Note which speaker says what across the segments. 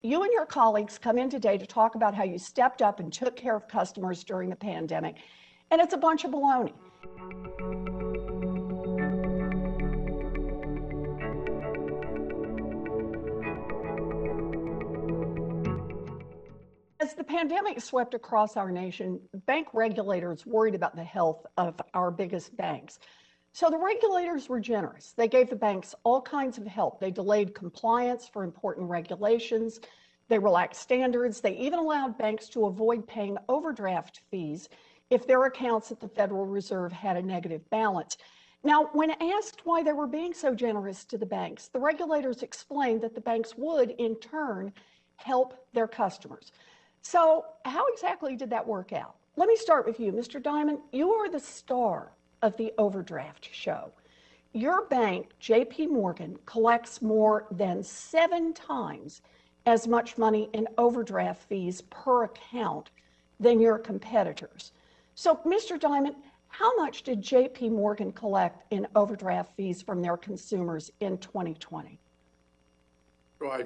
Speaker 1: You and your colleagues come in today to talk about how you stepped up and took care of customers during the pandemic, and it's a bunch of baloney. As the pandemic swept across our nation, bank regulators worried about the health of our biggest banks. So the regulators were generous. They gave the banks all kinds of help. They delayed compliance for important regulations. They relaxed standards. They even allowed banks to avoid paying overdraft fees if their accounts at the Federal Reserve had a negative balance. Now, when asked why they were being so generous to the banks, the regulators explained that the banks would, in turn, help their customers. So how exactly did that work out? Let me start with you, Mr. Dimon. You are the star of the Overdraft show. Your bank, JP Morgan, collects more than 7 times as much money in overdraft fees per account than your competitors. So, Mr. Dimon, how much did JP Morgan collect in overdraft fees from their consumers in 2020?
Speaker 2: Well, I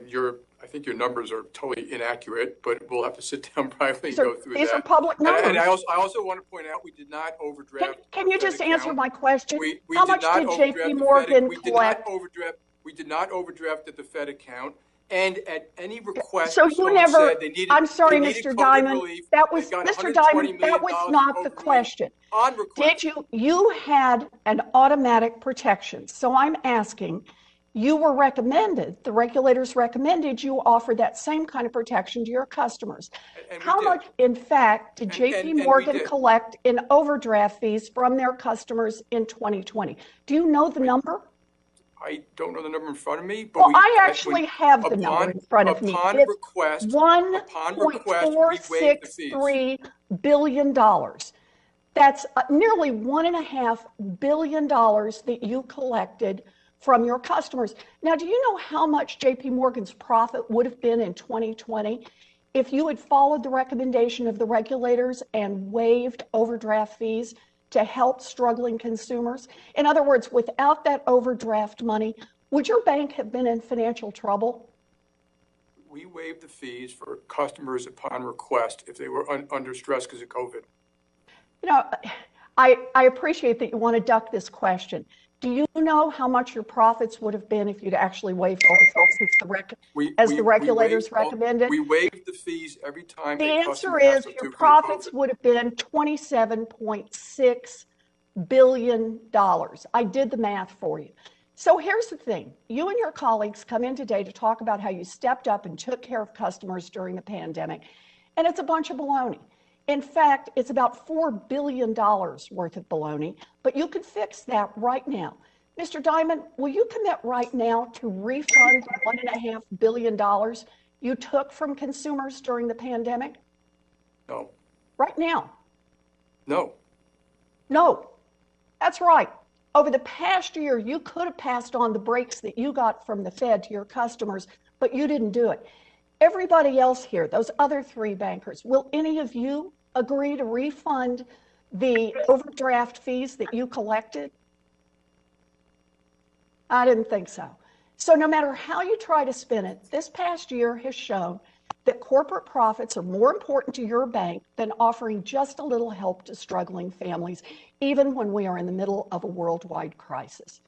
Speaker 2: think your numbers are totally inaccurate, but we'll have to sit down privately and go through that.
Speaker 1: These are public numbers.
Speaker 2: And I also want to point out we did not overdraft.
Speaker 1: Can you just answer my question?
Speaker 2: We
Speaker 1: How
Speaker 2: did
Speaker 1: much
Speaker 2: not
Speaker 1: did
Speaker 2: overdraft
Speaker 1: JP
Speaker 2: the
Speaker 1: Morgan
Speaker 2: Fed.
Speaker 1: collect?
Speaker 2: We did not overdraft at the Fed account. And at any request,
Speaker 1: so you never.
Speaker 2: Said they needed,
Speaker 1: I'm sorry,
Speaker 2: they
Speaker 1: Mr.
Speaker 2: COVID
Speaker 1: Dimon.
Speaker 2: relief.
Speaker 1: That was Mr. Dimon. That was not the question.
Speaker 2: On request.
Speaker 1: Did you had an automatic protection? So I'm asking. You were recommended, the regulators recommended you offer that same kind of protection to your customers. How much, in fact, did JP Morgan collect in overdraft fees from their customers in 2020? Do you know the number?
Speaker 2: I don't know the number in front of me. But
Speaker 1: well, I actually have the number in front of me.
Speaker 2: Upon request,
Speaker 1: $1.463 billion. That's nearly $1.5 billion that you collected from your customers. Now, do you know how much JP Morgan's profit would have been in 2020 if you had followed the recommendation of the regulators and waived overdraft fees to help struggling consumers? In other words, without that overdraft money, would your bank have been in financial trouble?
Speaker 2: We waived the fees for customers upon request if they were under stress because of COVID.
Speaker 1: You know, I appreciate that you want to duck this question. Do you know how much your profits would have been if you'd actually waived overdraft as the regulators recommended?
Speaker 2: We waived the fees every time.
Speaker 1: The answer is your profits would have been $27.6 billion. I did the math for you. So here's the thing. You and your colleagues come in today to talk about how you stepped up and took care of customers during the pandemic, and it's a bunch of baloney. In fact, it's about $4 billion worth of baloney, but you could fix that right now. Mr. Dimon, will you commit right now to refund the $1.5 billion you took from consumers during the pandemic?
Speaker 2: No.
Speaker 1: Right now?
Speaker 2: No.
Speaker 1: No. That's right. Over the past year, you could have passed on the breaks that you got from the Fed to your customers, but you didn't do it. Everybody else here, those other 3 bankers, will any of you agree to refund the overdraft fees that you collected? I didn't think so. So no matter how you try to spin it, this past year has shown that corporate profits are more important to your bank than offering just a little help to struggling families, even when we are in the middle of a worldwide crisis.